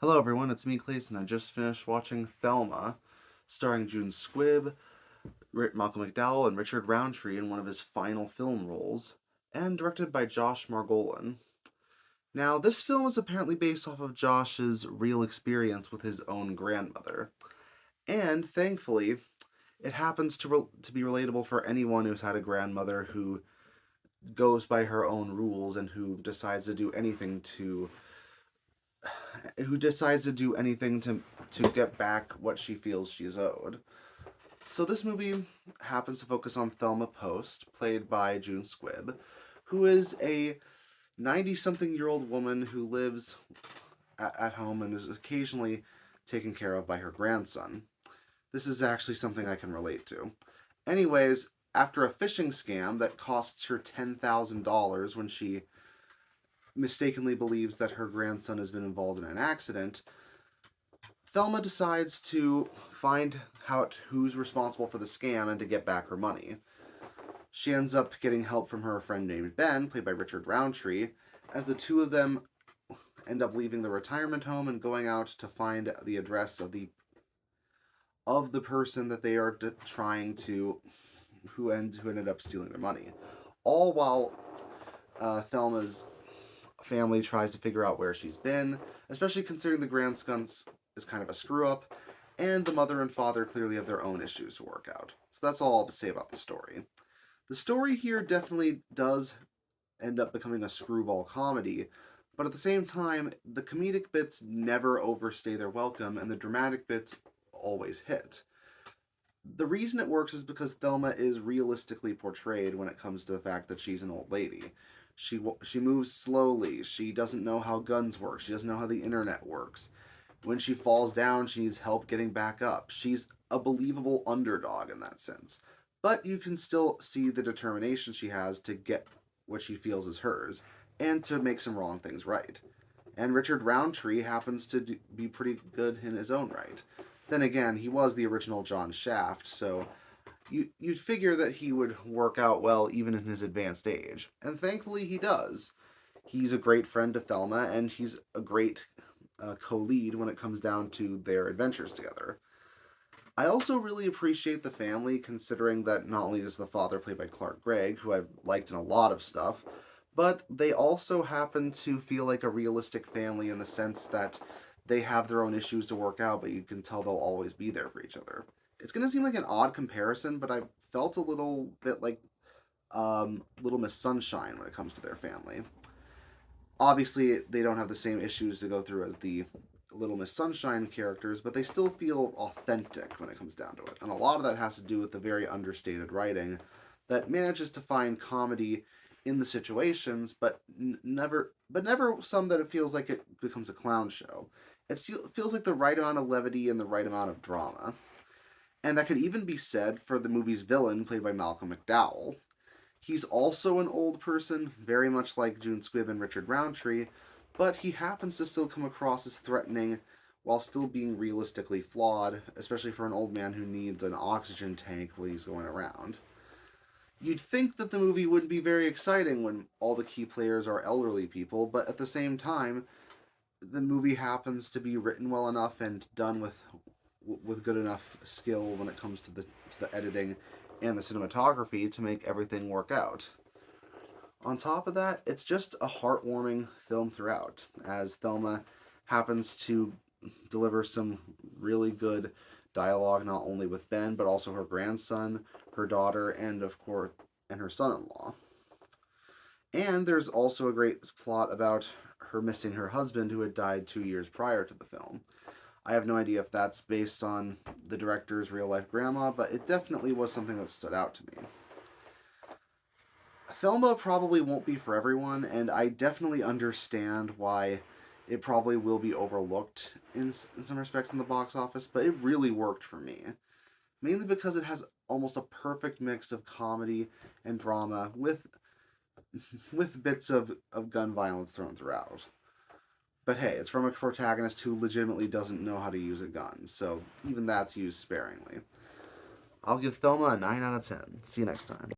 Hello everyone, it's me Clayton. I just finished watching Thelma, starring June Squibb, Malcolm McDowell, and Richard Roundtree in one of his final film roles, and directed by Josh Margolin. Now, this film is apparently based off of Josh's real experience with his own grandmother, and thankfully, it happens to be relatable for anyone who's had a grandmother who goes by her own rules and who decides to do anything to get back what she feels she's owed. So this movie happens to focus on Thelma Post, played by June Squibb, who is a 90-something-year-old woman who lives at home and is occasionally taken care of by her grandson. This is actually something I can relate to. Anyways, after a phishing scam that costs her $10,000 when she mistakenly believes that her grandson has been involved in an accident, Thelma decides to find out who's responsible for the scam and to get back her money. She ends up getting help from her friend named Ben, played by Richard Roundtree, as the two of them end up leaving the retirement home and going out to find the address of the person that they are trying to who ended up stealing their money. All while Thelma's family tries to figure out where she's been, especially considering the grandson is kind of a screw up, and the mother and father clearly have their own issues to work out. So that's all I'll have to say about the story. The story here definitely does end up becoming a screwball comedy, but at the same time, the comedic bits never overstay their welcome, and the dramatic bits always hit. The reason it works is because Thelma is realistically portrayed when it comes to the fact that she's an old lady. She moves slowly. She doesn't know how guns work. She doesn't know how the internet works. When she falls down, she needs help getting back up. She's a believable underdog in that sense. But you can still see the determination she has to get what she feels is hers and to make some wrong things right. And Richard Roundtree happens to be pretty good in his own right. Then again, he was the original John Shaft, so you'd figure that he would work out well even in his advanced age. And thankfully he does. He's a great friend to Thelma, and he's a great co-lead when it comes down to their adventures together. I also really appreciate the family, considering that not only is the father played by Clark Gregg, who I've liked in a lot of stuff, but they also happen to feel like a realistic family in the sense that they have their own issues to work out, but you can tell they'll always be there for each other. It's going to seem like an odd comparison, but I felt a little bit like Little Miss Sunshine when it comes to their family. Obviously, they don't have the same issues to go through as the Little Miss Sunshine characters, but they still feel authentic when it comes down to it. And a lot of that has to do with the very understated writing that manages to find comedy in the situations, but never some that it feels like it becomes a clown show. It feels like the right amount of levity and the right amount of drama. And that could even be said for the movie's villain, played by Malcolm McDowell. He's also an old person, very much like June Squibb and Richard Roundtree, but he happens to still come across as threatening while still being realistically flawed, especially for an old man who needs an oxygen tank when he's going around. You'd think that the movie wouldn't be very exciting when all the key players are elderly people, but at the same time, the movie happens to be written well enough and done with good enough skill when it comes to the editing and the cinematography to make everything work out. On top of that, it's just a heartwarming film throughout, as Thelma happens to deliver some really good dialogue not only with Ben but also her grandson, her daughter, and of course, and her son-in-law. And there's also a great plot about her missing her husband who had died 2 years prior to the film. I have no idea if that's based on the director's real life grandma, but it definitely was something that stood out to me. Thelma probably won't be for everyone, and I definitely understand why it probably will be overlooked in some respects in the box office, but it really worked for me. Mainly because it has almost a perfect mix of comedy and drama with bits of gun violence thrown throughout. But hey, it's from a protagonist who legitimately doesn't know how to use a gun, so even that's used sparingly. I'll give Thelma a 9 out of 10. See you next time.